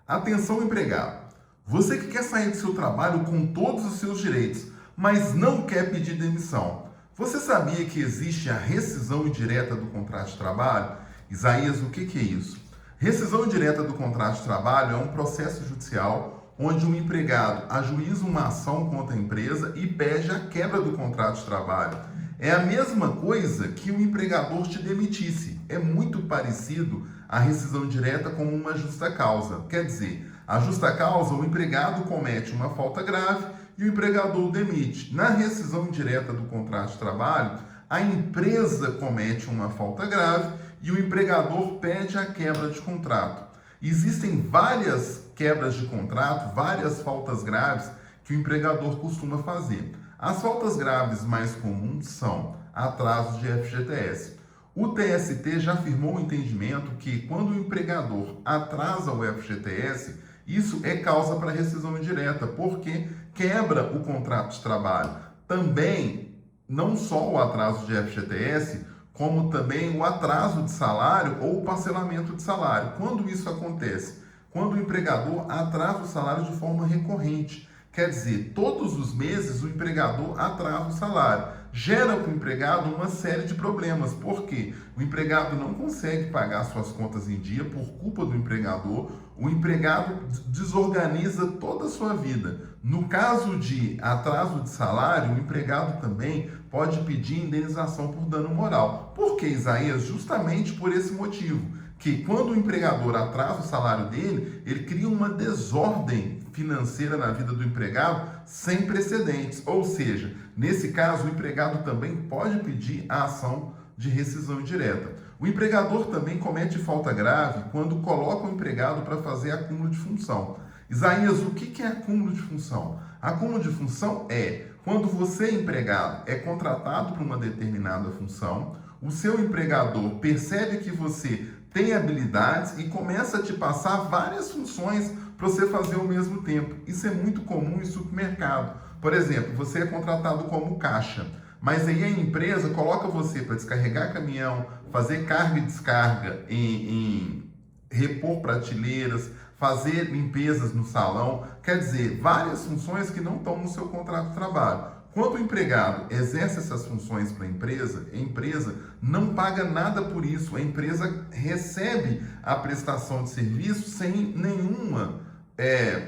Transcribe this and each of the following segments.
Atenção, empregado. Você que quer sair do seu trabalho com todos os seus direitos, mas não quer pedir demissão. Você sabia que existe a rescisão indireta do contrato de trabalho? Isaías, o que é isso? Rescisão indireta do contrato de trabalho é um processo judicial onde um empregado ajuiza uma ação contra a empresa e pede a quebra do contrato de trabalho. É a mesma coisa que o empregador te demitisse. É muito parecido a rescisão direta com uma justa causa. Quer dizer, a justa causa, o empregado comete uma falta grave e o empregador o demite. Na rescisão indireta do contrato de trabalho, a empresa comete uma falta grave e o empregador pede a quebra de contrato. Existem várias quebras de contrato, várias faltas graves que o empregador costuma fazer. As faltas graves mais comuns são atrasos de FGTS. O TST já afirmou o entendimento que quando o empregador atrasa o FGTS, isso é causa para rescisão indireta, porque quebra o contrato de trabalho. Também, não só o atraso de FGTS, como também o atraso de salário ou o parcelamento de salário. Quando isso acontece? Quando o empregador atrasa o salário de forma recorrente. Quer dizer, todos os meses o empregador atrasa o salário. Gera para o empregado uma série de problemas, porque o empregado não consegue pagar suas contas em dia por culpa do empregador, o empregado desorganiza toda a sua vida. No caso de atraso de salário, o empregado também pode pedir indenização por dano moral. Por que, Isaías? Justamente por esse motivo, que quando o empregador atrasa o salário dele, ele cria uma desordem financeira na vida do empregado sem precedentes. Ou seja, nesse caso, o empregado também pode pedir a ação de rescisão indireta. O empregador também comete falta grave quando coloca o empregado para fazer acúmulo de função. Isaías, o que é acúmulo de função? Acúmulo de função é quando você, empregado, é contratado para uma determinada função, o seu empregador percebe que você tem habilidades e começa a te passar várias funções para você fazer ao mesmo tempo. Isso é muito comum em supermercado. Por exemplo, você é contratado como caixa, mas aí a empresa coloca você para descarregar caminhão, fazer carga e descarga, em repor prateleiras, fazer limpezas no salão, quer dizer, várias funções que não estão no seu contrato de trabalho. Quando o empregado exerce essas funções para a empresa não paga nada por isso, a empresa recebe a prestação de serviço sem nenhuma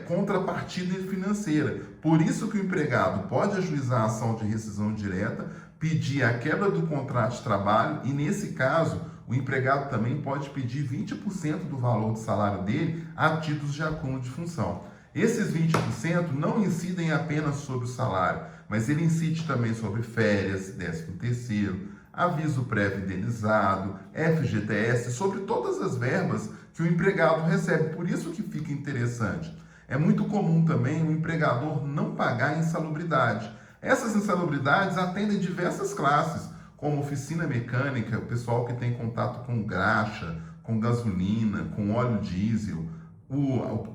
contrapartida financeira. Por isso que o empregado pode ajuizar a ação de rescisão direta, pedir a quebra do contrato de trabalho e, nesse caso, o empregado também pode pedir 20% do valor do salário dele a títulos de acúmulo de função. Esses 20% não incidem apenas sobre o salário, mas ele incide também sobre férias, 13º, aviso prévio indenizado, FGTS, sobre todas as verbas que o empregado recebe. Por isso que fica interessante. É muito comum também o empregador não pagar insalubridade. Essas insalubridades atendem diversas classes, como oficina mecânica, o pessoal que tem contato com graxa, com gasolina, com óleo diesel,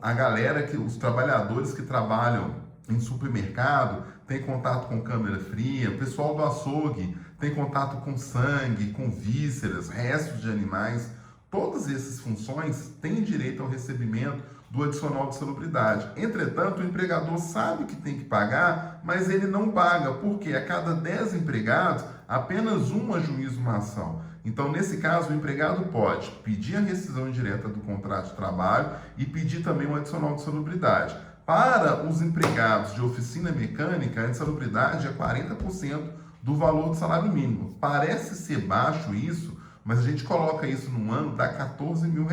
a galera os trabalhadores que trabalham em supermercado tem contato com câmera fria, o pessoal do açougue tem contato com sangue, com vísceras, restos de animais. Todas essas funções têm direito ao recebimento do adicional de salubridade. Entretanto, o empregador sabe que tem que pagar, mas ele não paga, porque a cada 10 empregados, apenas um ajuiza uma ação. Então, nesse caso, o empregado pode pedir a rescisão indireta do contrato de trabalho e pedir também um adicional de salubridade. Para os empregados de oficina mecânica, a insalubridade é 40% do valor do salário mínimo. Parece ser baixo isso, mas a gente coloca isso num ano, dá R$14 mil.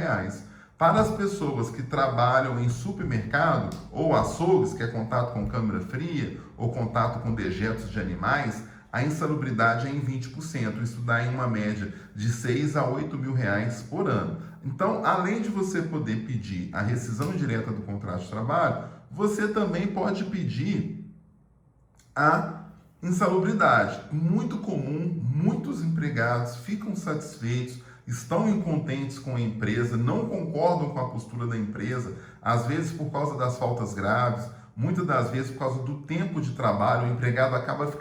Para as pessoas que trabalham em supermercado ou açougues, que é contato com câmara fria ou contato com dejetos de animais, a insalubridade é em 20%. Isso dá em uma média de R$6 a R$8 mil por ano. Então, além de você poder pedir a rescisão direta do contrato de trabalho, você também pode pedir a insalubridade. Muito comum, muitos empregados ficam satisfeitos, estão incontentes com a empresa, não concordam com a postura da empresa, às vezes por causa das faltas graves, muitas das vezes por causa do tempo de trabalho, o empregado acaba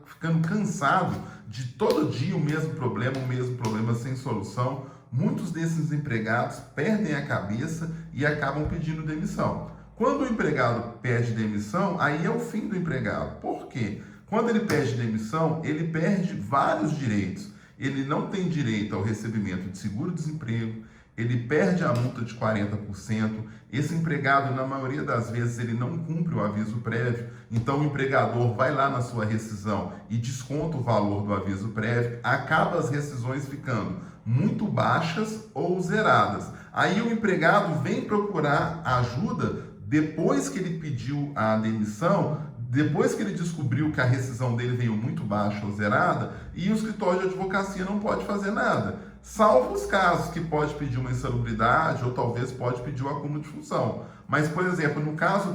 ficando cansado de todo dia o mesmo problema sem solução. muitos desses empregados perdem a cabeça e acabam pedindo demissão. Quando o empregado pede demissão, aí é o fim do empregado. Por quê? Quando ele pede demissão, ele perde vários direitos. Ele não tem direito ao recebimento de seguro-desemprego, ele perde a multa de 40%. Esse empregado, na maioria das vezes, ele não cumpre o aviso prévio, então o empregador vai lá na sua rescisão e desconta o valor do aviso prévio, acaba as rescisões ficando muito baixas ou zeradas. Aí o empregado vem procurar ajuda depois que ele pediu a demissão, depois que ele descobriu que a rescisão dele veio muito baixa ou zerada, e o escritório de advocacia não pode fazer nada. Salvo os casos que pode pedir uma insalubridade ou talvez pode pedir o acúmulo de função. Mas, por exemplo, no caso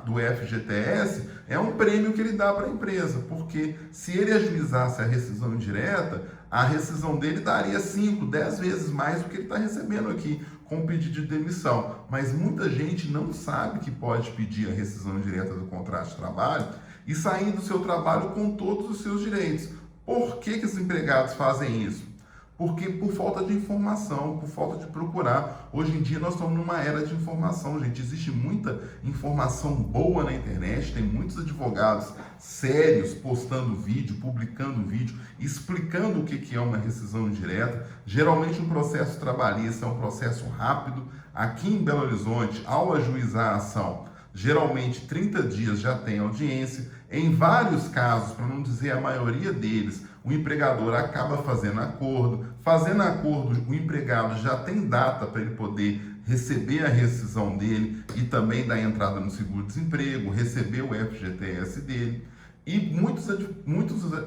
do FGTS, é um prêmio que ele dá para a empresa, porque se ele ajuizasse a rescisão indireta, a rescisão dele daria 5, 10 vezes mais do que ele está recebendo aqui com o pedido de demissão. Mas muita gente não sabe que pode pedir a rescisão indireta do contrato de trabalho e sair do seu trabalho com todos os seus direitos. Por que os empregados fazem isso? Porque por falta de informação, por falta de procurar. Hoje em dia nós estamos numa era de informação, gente. Existe muita informação boa na internet, tem muitos advogados sérios postando vídeo, publicando vídeo, explicando o que é uma rescisão indireta. Geralmente um processo trabalhista é um processo rápido. Aqui em Belo Horizonte, ao ajuizar a ação, geralmente 30 dias já tem audiência. Em vários casos, para não dizer a maioria deles, o empregador acaba fazendo acordo. Fazendo acordo, o empregado já tem data para ele poder receber a rescisão dele e também dar entrada no seguro-desemprego, receber o FGTS dele. E muitos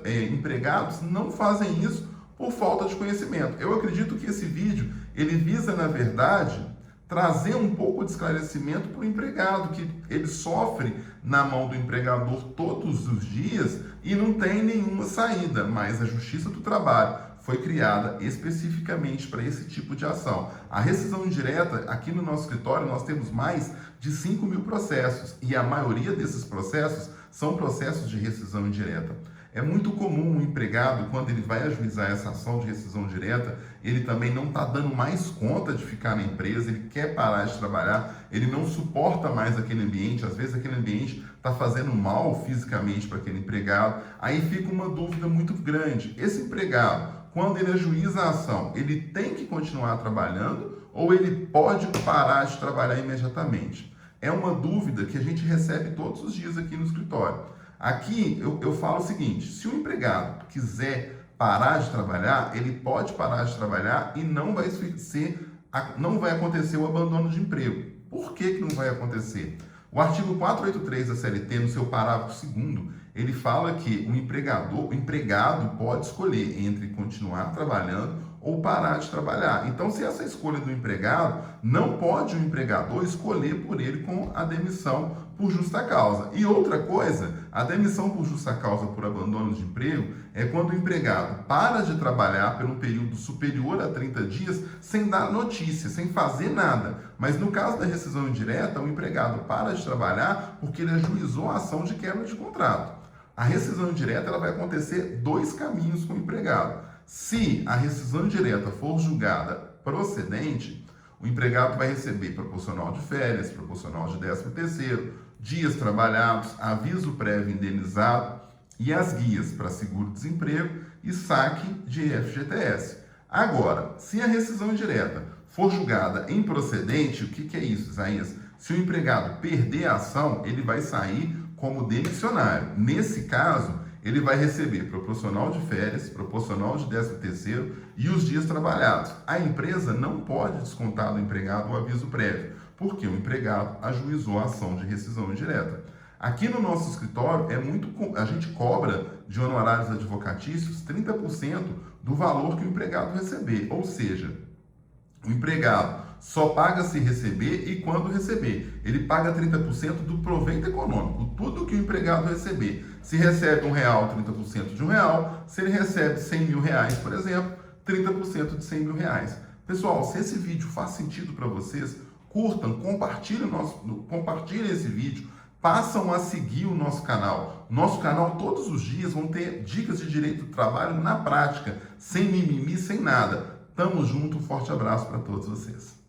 empregados não fazem isso por falta de conhecimento. Eu acredito que esse vídeo, ele visa, na verdade, trazer um pouco de esclarecimento para o empregado, que ele sofre na mão do empregador todos os dias e não tem nenhuma saída, mas a Justiça do Trabalho foi criada especificamente para esse tipo de ação. A rescisão indireta, aqui no nosso escritório, nós temos mais de 5 mil processos e a maioria desses processos são processos de rescisão indireta. É muito comum o empregado, quando ele vai ajuizar essa ação de rescisão direta, ele também não está dando mais conta de ficar na empresa, ele quer parar de trabalhar, ele não suporta mais aquele ambiente, às vezes aquele ambiente está fazendo mal fisicamente para aquele empregado, aí fica uma dúvida muito grande. Esse empregado, quando ele ajuiza a ação, ele tem que continuar trabalhando ou ele pode parar de trabalhar imediatamente? É uma dúvida que a gente recebe todos os dias aqui no escritório. Aqui eu falo o seguinte: se o empregado quiser parar de trabalhar, ele pode parar de trabalhar e não vai acontecer o abandono de emprego. Por que não vai acontecer? O artigo 483 da CLT, no seu parágrafo 2º, ele fala que o empregado pode escolher entre continuar trabalhando ou parar de trabalhar. Então, se essa escolha do empregado, não pode o empregador escolher por ele com a demissão por justa causa. E outra coisa, a demissão por justa causa por abandono de emprego é quando o empregado para de trabalhar por um período superior a 30 dias sem dar notícia, sem fazer nada. Mas no caso da rescisão indireta, o empregado para de trabalhar porque ele ajuizou a ação de quebra de contrato. A rescisão indireta ela vai acontecer 2 caminhos com o empregado. Se a rescisão indireta for julgada procedente, o empregado vai receber proporcional de férias, proporcional de 13º, dias trabalhados, aviso prévio indenizado e as guias para seguro-desemprego e saque de FGTS. Agora, se a rescisão indireta for julgada improcedente, o que é isso, Isaías? Se o empregado perder a ação, ele vai sair como demissionário. Nesse caso, ele vai receber proporcional de férias, proporcional de 13º e os dias trabalhados. A empresa não pode descontar do empregado o aviso prévio, porque o empregado ajuizou a ação de rescisão indireta. Aqui no nosso escritório, a gente cobra de honorários advocatícios 30% do valor que o empregado receber, ou seja, o empregado só paga se receber e quando receber. Ele paga 30% do proveito econômico, tudo que o empregado receber. Se recebe R$1, 30% de R$1. Se ele recebe R$100.000, por exemplo, 30% de R$100.000. Pessoal, se esse vídeo faz sentido para vocês, curtam, compartilhem esse vídeo, passam a seguir o nosso canal. Nosso canal todos os dias vão ter dicas de direito do trabalho na prática, sem mimimi, sem nada. Tamo junto, forte abraço para todos vocês.